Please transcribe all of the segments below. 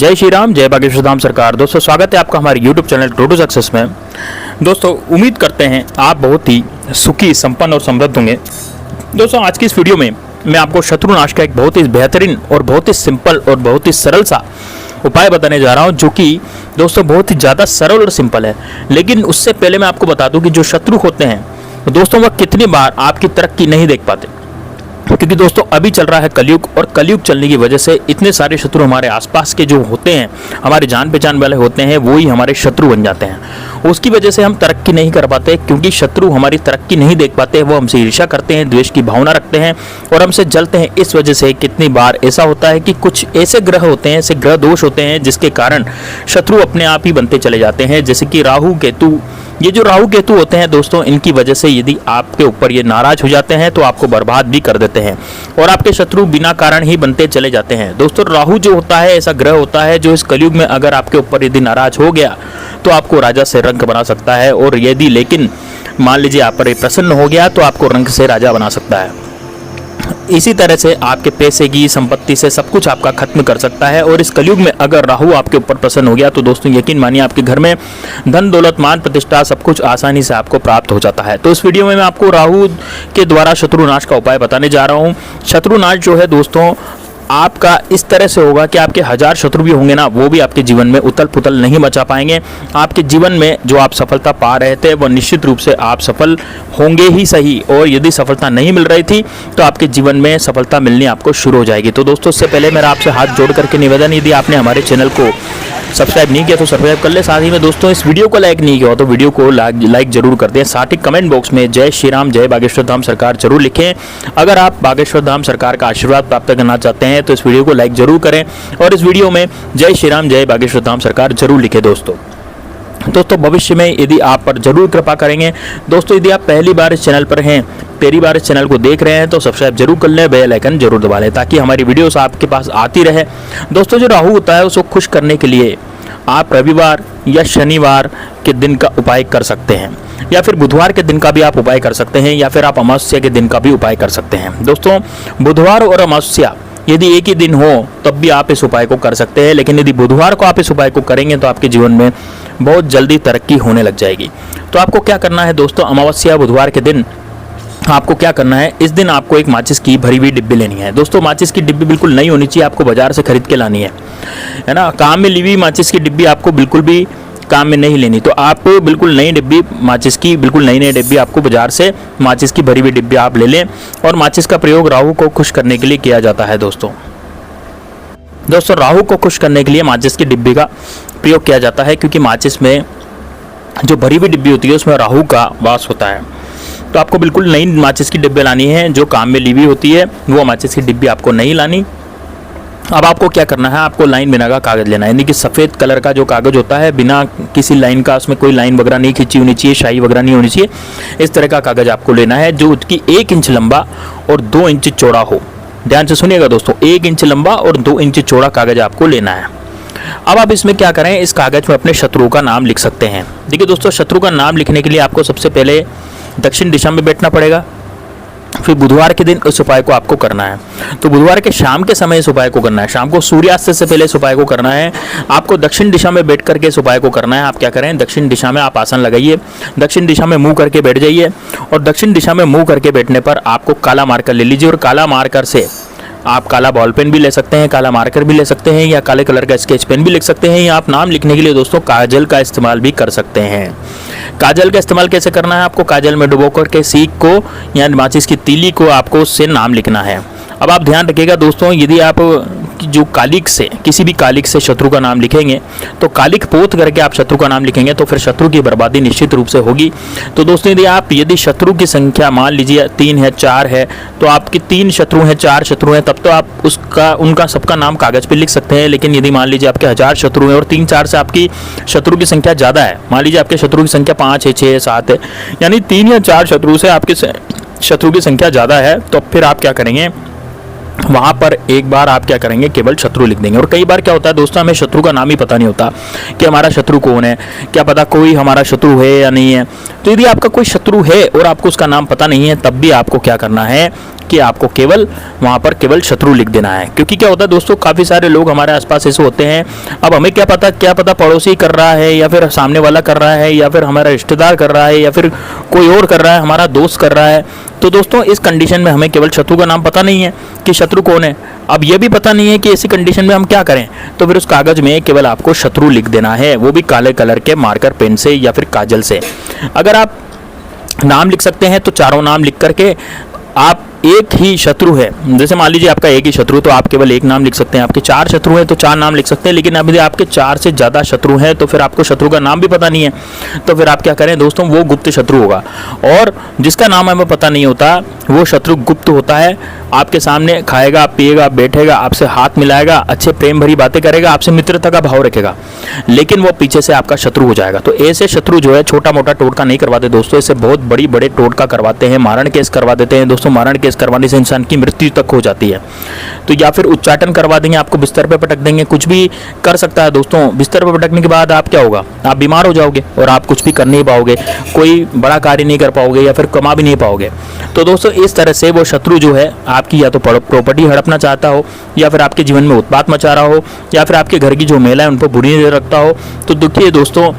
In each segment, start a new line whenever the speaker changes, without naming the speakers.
जय श्री राम, जय बागेश्वर धाम सरकार। दोस्तों स्वागत है आपका हमारे YouTube channel two to success में। दोस्तों उम्मीद करते हैं आप बहुत ही सुखी, संपन्न और समृद्ध होंगे। दोस्तों आज की इस वीडियो में मैं आपको शत्रुनाश का एक बहुत ही बेहतरीन और बहुत ही सिंपल और बहुत ही सरल सा उपाय बताने जा रहा हूं, जो कि दोस्तों बहुत ही ज़्यादा सरल और सिंपल है। लेकिन उससे पहले मैं आपको बता दूं कि जो शत्रु होते हैं दोस्तों वह कितनी बार आपकी तरक्की नहीं देख पाते, क्योंकि दोस्तों अभी चल रहा है कलयुग, और कलयुग चलने की वजह से इतने सारे शत्रु हमारे आसपास के जो होते हैं, हमारे जान पहचान वाले होते हैं, वो ही हमारे शत्रु बन जाते हैं। उसकी वजह से हम तरक्की नहीं कर पाते, क्योंकि शत्रु हमारी तरक्की नहीं देख पाते। वो हमसे ईर्ष्या करते हैं, द्वेष की भावना रखते हैं और हमसे जलते हैं। इस वजह से कितनी बार ऐसा होता है कि कुछ ऐसे ग्रह होते हैं, ऐसे ग्रह दोष होते हैं, जिसके कारण शत्रु अपने आप ही बनते चले जाते हैं। जैसे कि राहु केतु, ये जो राहु केतु होते हैं दोस्तों, इनकी वजह से यदि आपके ऊपर ये नाराज हो जाते हैं तो आपको बर्बाद भी कर देते हैं और आपके शत्रु बिना कारण ही बनते चले जाते हैं। दोस्तों राहु जो होता है ऐसा ग्रह होता है जो इस कलयुग में अगर आपके ऊपर यदि नाराज हो गया तो आपको राजा से रंक बना सकता है, और यदि लेकिन मान लीजिए आप पर प्रसन्न हो गया तो आपको रंक से राजा बना सकता है। इसी तरह से आपके पैसे की, संपत्ति से सब कुछ आपका खत्म कर सकता है। और इस कलयुग में अगर राहु आपके ऊपर प्रसन्न हो गया तो दोस्तों यकीन मानिए आपके घर में धन, दौलत, मान, प्रतिष्ठा सब कुछ आसानी से आपको प्राप्त हो जाता है। तो इस वीडियो में मैं आपको राहु के द्वारा शत्रुनाश का उपाय बताने जा रहा हूँ। शत्रुनाश जो है दोस्तों आपका इस तरह से होगा कि आपके 1000 शत्रु भी होंगे ना, वो भी आपके जीवन में उथल पुथल नहीं मचा पाएंगे। आपके जीवन में जो आप सफलता पा रहे थे वो निश्चित रूप से आप सफल होंगे ही सही, और यदि सफलता नहीं मिल रही थी तो आपके जीवन में सफलता मिलनी आपको शुरू हो जाएगी। तो दोस्तों उससे पहले मेरा आपसे हाथ जोड़ करके निवेदन, यदि आपने हमारे चैनल को सब्सक्राइब नहीं किया तो सब्सक्राइब कर ले। साथ ही में दोस्तों इस वीडियो को लाइक नहीं किया तो वीडियो को लाइक जरूर कर दें। साथ ही कमेंट बॉक्स में जय श्री राम, जय बागेश्वर धाम सरकार जरूर लिखें। अगर आप बागेश्वर धाम सरकार का आशीर्वाद प्राप्त करना चाहते हैं तो इस वीडियो को लाइक जरूर करें और इस वीडियो में जय श्री राम, जय बागेश्वर धाम सरकार जरूर लिखें। दोस्तों भविष्य में यदि आप पर जरूर कृपा करेंगे। दोस्तों यदि आप पहली बार इस चैनल पर हैं, पहली बार इस चैनल को देख रहे हैं तो सब्सक्राइब जरूर कर लें, बेल आइकन जरूर दबा लें, ताकि हमारी वीडियोस आपके पास आती रहे। दोस्तों जो राहु होता है उसको खुश करने के लिए आप रविवार या शनिवार के दिन का उपाय कर सकते हैं, या फिर बुधवार के दिन का भी आप उपाय कर सकते हैं, या फिर आप अमावस्या के दिन का भी उपाय कर सकते हैं। दोस्तों बुधवार और अमावस्या यदि एक ही दिन हो तब भी आप इस उपाय को कर सकते हैं, लेकिन यदि बुधवार को आप इस उपाय को करेंगे तो आपके जीवन में बहुत जल्दी तरक्की होने लग जाएगी। तो आपको क्या करना है दोस्तों, अमावस्या बुधवार के दिन आपको क्या करना है, इस दिन आपको एक माचिस की भरी हुई डिब्बी लेनी है। दोस्तों माचिस की डिब्बी बिल्कुल नई होनी चाहिए, आपको बाजार से खरीद के लानी है ना। काम में ली हुई माचिस की डिब्बी आपको बिल्कुल भी काम में नहीं लेनी। तो आप बिल्कुल नई डिब्बी माचिस की, बिल्कुल नई डिब्बी आपको बाजार से माचिस की भरी हुई डिब्बी आप ले लें। और माचिस का प्रयोग राहु को खुश करने के लिए किया जाता है। दोस्तों राहु को खुश करने के लिए माचिस की डिब्बी का प्रयोग किया जाता है, क्योंकि माचिस में जो भरी हुई डिब्बी होती है उसमें राहु का वास होता है। तो आपको बिल्कुल नई माचिस की डिब्बी लानी है, जो काम में ली हुई होती है वो माचिस की डिब्बी आपको नहीं लानी। अब आपको क्या करना है, आपको लाइन बिना का कागज लेना है, यानी कि सफ़ेद कलर का जो कागज होता है, बिना किसी लाइन का, उसमें कोई लाइन वगैरह नहीं खींची होनी चाहिए, शाही वगैरह नहीं होनी चाहिए। इस तरह का कागज आपको लेना है जो उसकी 1 इंच लंबा और 2 इंच चौड़ा हो। ध्यान से सुनिएगा दोस्तों, 1 इंच लंबा और 2 इंच चौड़ा कागज आपको लेना है। अब आप इसमें क्या करें, इस कागज में अपने शत्रु का नाम लिख सकते हैं। देखिए दोस्तों शत्रु का नाम लिखने के लिए आपको सबसे पहले दक्षिण दिशा में बैठना पड़ेगा। फिर बुधवार के दिन इस उपाय को आपको करना है। तो बुधवार के शाम के समय इस उपाय को करना है, शाम को सूर्यास्त से पहले इस उपाय को करना है। आपको दक्षिण दिशा में बैठ करके इस उपाय को करना है। आप क्या करें, दक्षिण दिशा में आप आसन लगाइए, दक्षिण दिशा में मुंह करके बैठ जाइए, और दक्षिण दिशा में मुंह करके बैठने पर आपको काला मार्कर ले लीजिए, और काला मार्कर से आप काला बॉल पेन भी ले सकते हैं, काला मार्कर भी ले सकते हैं, या काले कलर का स्केच पेन भी लिख सकते हैं, या आप नाम लिखने के लिए दोस्तों काजल का इस्तेमाल भी कर सकते हैं। काजल का इस्तेमाल कैसे करना है, आपको काजल में डुबो करके सीख को या माचिस की तीली को आपको उससे नाम लिखना है। अब आप ध्यान रखिएगा दोस्तों, यदि आप जो कालिक से, किसी भी कालिक से शत्रु का नाम लिखेंगे तो कालिक पोत करके आप शत्रु का नाम लिखेंगे तो फिर शत्रु की बर्बादी निश्चित रूप से होगी। तो दोस्तों यदि शत्रु की संख्या मान लीजिए 3 है, 4 है, तो आपके 3 शत्रु हैं, 4 शत्रु हैं, तब तो आप उनका सबका नाम कागज पे लिख सकते हैं। लेकिन यदि मान लीजिए आपके 1000 शत्रु हैं और 3-4 से आपकी शत्रु की संख्या ज़्यादा है, मान लीजिए आपके शत्रु की संख्या 5 है, 6 है, 7 है, यानी 3 या 4 शत्रु से आपके शत्रु की संख्या ज़्यादा है, तो फिर आप क्या करेंगे, वहाँ पर एक बार आप क्या करेंगे, केवल शत्रु लिख देंगे। और कई बार क्या होता है दोस्तों, हमें शत्रु का नाम ही पता नहीं होता कि हमारा शत्रु कौन है, क्या पता कोई हमारा शत्रु है या नहीं है। तो यदि आपका कोई शत्रु है और आपको उसका नाम पता नहीं है, तब भी आपको क्या करना है कि आपको केवल वहाँ पर केवल शत्रु लिख देना है। क्योंकि क्या होता है दोस्तों, काफ़ी सारे लोग हमारे आसपास ऐसे होते हैं, अब हमें क्या पता पड़ोसी कर रहा है या फिर सामने वाला कर रहा है या फिर हमारा रिश्तेदार कर रहा है या फिर कोई और कर रहा है, हमारा दोस्त कर रहा है। तो दोस्तों इस कंडीशन में हमें केवल शत्रु का नाम पता नहीं है कि शत्रु कौन है, अब ये भी पता नहीं है कि ऐसी कंडीशन में हम क्या करें, तो फिर उस कागज में केवल आपको शत्रु लिख देना है, वो भी काले कलर के मार्कर पेन से या फिर काजल से। अगर आप नाम लिख सकते हैं तो चारों नाम लिख करके आप एक ही शत्रु है, जैसे मान लीजिए आपका एक ही शत्रु, तो आप केवल एक नाम लिख सकते हैं। आपके 4 शत्रु हैं तो 4 नाम लिख सकते हैं, लेकिन अब यदि आपके 4 से ज़्यादा शत्रु हैं तो फिर आपको शत्रु का नाम भी पता नहीं है, तो फिर आप क्या करें दोस्तों, वो गुप्त शत्रु होगा। और जिसका नाम हमें पता नहीं होता वो शत्रु गुप्त होता है, आपके सामने खाएगा पिएगा बैठेगा, आपसे हाथ मिलाएगा, अच्छे प्रेम भरी बातें करेगा, आपसे मित्रता का भाव रखेगा, लेकिन वो पीछे से आपका शत्रु हो जाएगा। तो ऐसे शत्रु जो है छोटा मोटा टोटका नहीं करवाते दोस्तों, इससे बहुत बड़े टोटका करवाते हैं, मारण केस करवा देते हैं दोस्तों। मारण केस करवाने से इंसान की मृत्यु तक हो जाती है। तो या फिर उच्चाटन करवा देंगे, आपको बिस्तर पे पटक देंगे, कुछ भी कर सकता है दोस्तों। बिस्तर पे पटकने के बाद आप क्या होगा, आप बीमार हो जाओगे और आप कुछ भी कर नहीं पाओगे, कोई बड़ा कार्य नहीं कर पाओगे या फिर कमा भी नहीं पाओगे। तो दोस्तों इस तरह से वो शत्रु जो है आपकी या तो प्रॉपर्टी हड़पना चाहता हो या फिर आपके जीवन में उत्पात मचा रहा हो या फिर आपके घर की जो महिला है उन पर बुरी नजर रखता हो। तो देखिए दोस्तों,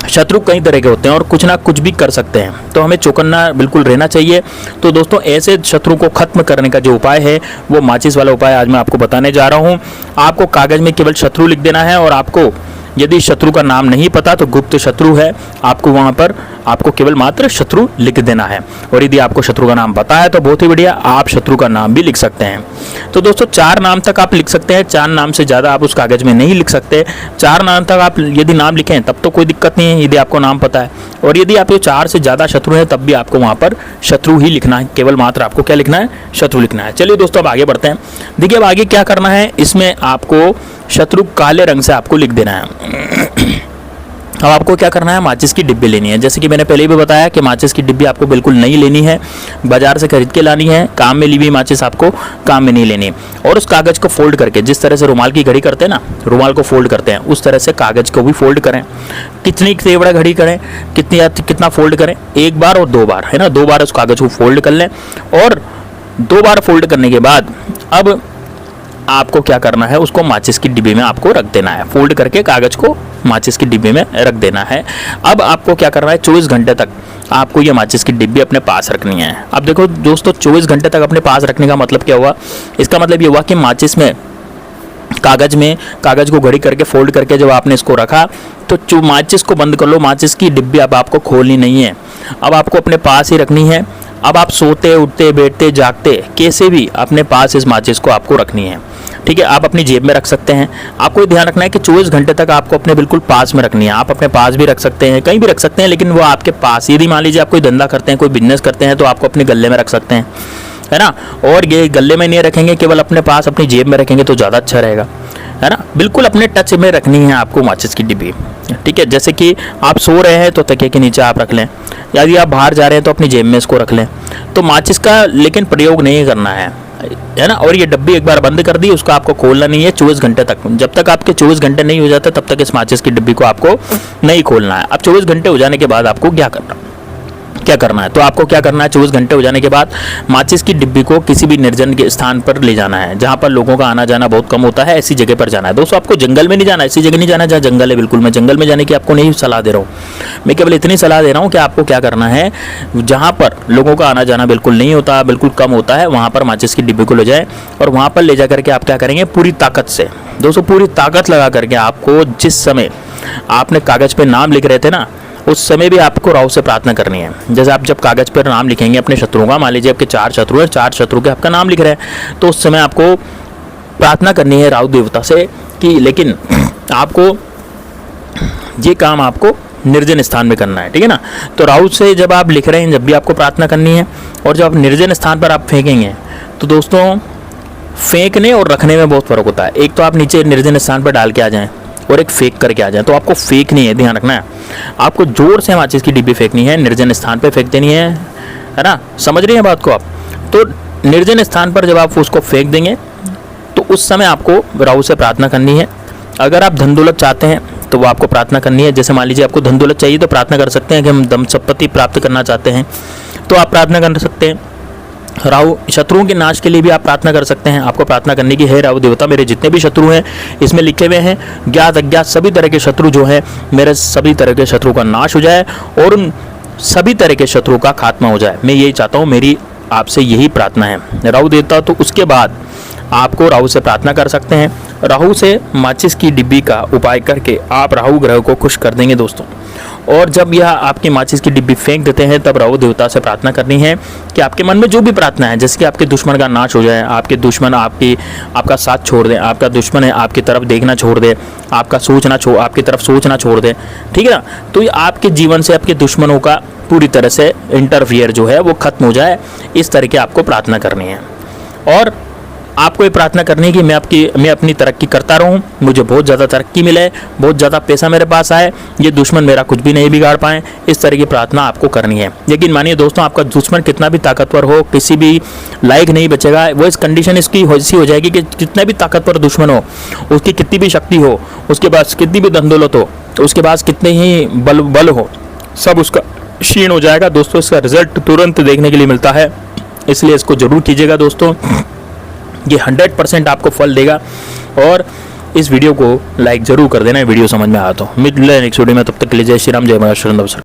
शत्रु कई तरह के होते हैं और कुछ ना कुछ भी कर सकते हैं, तो हमें चौकन्ना बिल्कुल रहना चाहिए। तो दोस्तों ऐसे शत्रु को खत्म करने का जो उपाय है वो माचिस वाला उपाय आज मैं आपको बताने जा रहा हूँ। आपको कागज में केवल शत्रु लिख देना है और आपको यदि शत्रु का नाम नहीं पता तो गुप्त शत्रु है, आपको वहां पर आपको केवल मात्र शत्रु लिख देना है। और यदि आपको शत्रु का नाम पता है तो बहुत ही बढ़िया, आप शत्रु का नाम भी लिख सकते हैं। तो दोस्तों 4 नाम तक आप लिख सकते हैं, 4 नाम से ज़्यादा आप उस कागज में नहीं लिख सकते। 4 नाम तक आप यदि नाम लिखें तब तो कोई दिक्कत नहीं है, यदि आपको नाम पता है। और यदि आपके 4 से ज़्यादा शत्रु हैं तब भी आपको वहाँ पर शत्रु ही लिखना है, केवल मात्र आपको क्या लिखना है, शत्रु लिखना है। चलिए दोस्तों अब आगे बढ़ते हैं। देखिए अब आगे क्या करना है, इसमें आपको शत्रु काले रंग से आपको लिख देना है। अब आपको क्या करना है, माचिस की डिब्बी लेनी है। जैसे कि मैंने पहले भी बताया कि माचिस की डिब्बी आपको बिल्कुल नहीं लेनी है, बाजार से खरीद के लानी है। काम में ली हुई माचिस आपको काम में नहीं लेनी। और उस कागज को फोल्ड करके, जिस तरह से रुमाल की घड़ी करते हैं ना, रुमाल को फोल्ड करते हैं, उस तरह से कागज को भी फोल्ड करें। कितनी तेवड़ा घड़ी करें, कितना फोल्ड करें, 1 बार और 2 बार, है ना, 2 बार उस कागज को फोल्ड कर लें। और 2 बार फोल्ड करने के बाद अब आपको क्या करना है, उसको माचिस की डिब्बी में आपको रख देना है। फोल्ड करके कागज को माचिस की डिब्बी में रख देना है। अब आपको क्या करना है, 24 घंटे तक आपको ये माचिस की डिब्बी अपने पास रखनी है। अब देखो दोस्तों, 24 घंटे तक अपने पास रखने का मतलब क्या हुआ, इसका मतलब ये हुआ कि माचिस में कागज को घड़ी करके फोल्ड करके जब आपने इसको रखा तो माचिस को बंद कर लो। माचिस की डिब्बी अब आपको खोलनी नहीं है, अब आपको अपने पास ही रखनी है। अब आप सोते उठते बैठते जागते कैसे भी अपने पास इस माचिस को आपको रखनी है, ठीक है। आप अपनी जेब में रख सकते हैं। आपको ये ध्यान रखना है कि 24 घंटे तक आपको अपने बिल्कुल पास में रखनी है। आप अपने पास भी रख सकते हैं, कहीं भी रख सकते हैं, लेकिन वो आपके पास। यदि मान लीजिए आप कोई धंधा करते हैं, कोई बिजनेस करते हैं, तो आपको अपने गले में रख सकते हैं, है ना। और ये गले में नहीं रखेंगे, केवल अपने पास अपनी जेब में रखेंगे तो ज़्यादा अच्छा रहेगा, है ना। बिल्कुल अपने टच में रखनी है आपको माचिस की डिब्बी, ठीक है। जैसे कि आप सो रहे हैं तो तकिए के नीचे आप रख लें, यदि आप बाहर जा रहे हैं तो अपनी जेब में इसको रख लें। तो माचिस का लेकिन प्रयोग नहीं करना है ना। और ये डब्बी एक बार बंद कर दी, उसको आपको खोलना नहीं है 24 घंटे तक। जब तक आपके 24 घंटे नहीं हो जाते तब तक इस माचिस की डिब्बी को आपको नहीं खोलना है। अब 24 घंटे हो जाने के बाद आपको क्या करना है, तो आपको क्या करना है, 24 घंटे हो जाने के बाद माचिस की डिब्बी को किसी भी निर्जन के स्थान पर ले जाना है, जहां पर लोगों का आना जाना बहुत कम होता है। ऐसी जगह पर जाना है दोस्तों, आपको जंगल में नहीं जाना, ऐसी जगह नहीं जाना जहाँ जंगल है। बिल्कुल मैं जंगल में जाने की आपको नहीं सलाह दे रहा हूँ, मैं केवल इतनी सलाह दे रहा हूँ कि आपको क्या करना है, जहाँ पर लोगों का आना जाना बिल्कुल नहीं होता, बिल्कुल कम होता है, वहाँ पर माचिस की डिब्बी को ले जाएं। और वहाँ पर ले जा करके आप क्या करेंगे, पूरी ताकत से दोस्तों, पूरी ताकत लगा करके आपको जिस समय आपने कागज पे नाम लिख रहे थे ना, उस समय भी आपको राहु से प्रार्थना करनी है। जैसे आप जब कागज पर नाम लिखेंगे अपने शत्रुओं का, मान लीजिए आपके 4 शत्रु हैं, 4 शत्रु के आपका नाम लिख रहे हैं, तो उस समय आपको प्रार्थना करनी है राहु देवता से कि, लेकिन आपको ये काम आपको निर्जन स्थान में करना है, ठीक है ना। तो राहु से जब आप लिख रहे हैं, जब भी आपको प्रार्थना करनी है, और जब आप निर्जन स्थान पर आप फेंकेंगे, तो दोस्तों फेंकने और रखने में बहुत फर्क होता है। एक तो आप नीचे निर्जन स्थान पर डाल के आ जाएं और एक फेंक करके आ जाए, तो आपको फेंकनी है, ध्यान रखना है। आपको जोर से माचिस की डिब्बी फेंकनी है, निर्जन स्थान पे फेंक देनी है ना, समझ रही हैं बात को आप। तो निर्जन स्थान पर जब आप उसको फेंक देंगे तो उस समय आपको राहु से प्रार्थना करनी है। अगर आप धन दौलत चाहते हैं तो वो आपको प्रार्थना करनी है। जैसे मान लीजिए आपको धन दौलत चाहिए तो प्रार्थना कर सकते हैं कि हम धन संपत्ति प्राप्त करना चाहते हैं, तो आप प्रार्थना कर सकते हैं। राहु शत्रुओं के नाश के लिए भी आप प्रार्थना कर सकते हैं। आपको प्रार्थना करने की है, राहु देवता मेरे जितने भी शत्रु हैं, इसमें लिखे हुए हैं ज्ञात अज्ञात सभी तरह के शत्रु जो हैं, मेरे सभी तरह के शत्रु का नाश हो जाए और उन सभी तरह के शत्रु का खात्मा हो जाए। मैं यही चाहता हूँ, मेरी आपसे यही प्रार्थना है राहु देवता। तो उसके बाद आपको राहु से प्रार्थना कर सकते हैं। राहु से माचिस की डिब्बी का उपाय करके आप राहु ग्रह को खुश कर देंगे दोस्तों। और जब यह आपकी माचिस की डिब्बी फेंक देते हैं, तब राहु देवता से प्रार्थना करनी है कि आपके मन में जो भी प्रार्थना है, जैसे कि आपके दुश्मन का नाश हो जाए, आपके दुश्मन आपका साथ छोड़ दें, आपका दुश्मन है आपकी तरफ देखना छोड़ दे, आपकी तरफ सोचना छोड़ दे, ठीक है ना। तो ये आपके जीवन से आपके दुश्मनों का पूरी तरह से इंटरफियर जो है वो खत्म हो जाए, इस तरह की आपको प्रार्थना करनी है। और आपको ये प्रार्थना करनी है कि मैं अपनी तरक्की करता रहूं, मुझे बहुत ज़्यादा तरक्की मिले, बहुत ज़्यादा पैसा मेरे पास आए, ये दुश्मन मेरा कुछ भी नहीं बिगाड़ पाए, इस तरह की प्रार्थना आपको करनी है। लेकिन मानिए दोस्तों, आपका दुश्मन कितना भी ताकतवर हो, किसी भी लायक नहीं बचेगा। वो इस कंडीशन इसकी ऐसी हो जाएगी कि कितना भी ताकतवर दुश्मन हो, उसकी कितनी भी शक्ति हो, उसके पास कितनी भी धन दौलत हो, उसके पास कितने ही बल हो, सब उसका क्षीण हो जाएगा दोस्तों। इसका रिजल्ट तुरंत देखने के लिए मिलता है, इसलिए इसको जरूर कीजिएगा दोस्तों। ये 100% आपको फल देगा। और इस वीडियो को लाइक जरूर कर देना, वीडियो समझ में आया तो। मिलते हैं नेक्स्ट वीडियो में, तब तक के लिए जय श्री राम, जय महाराष्ट्र।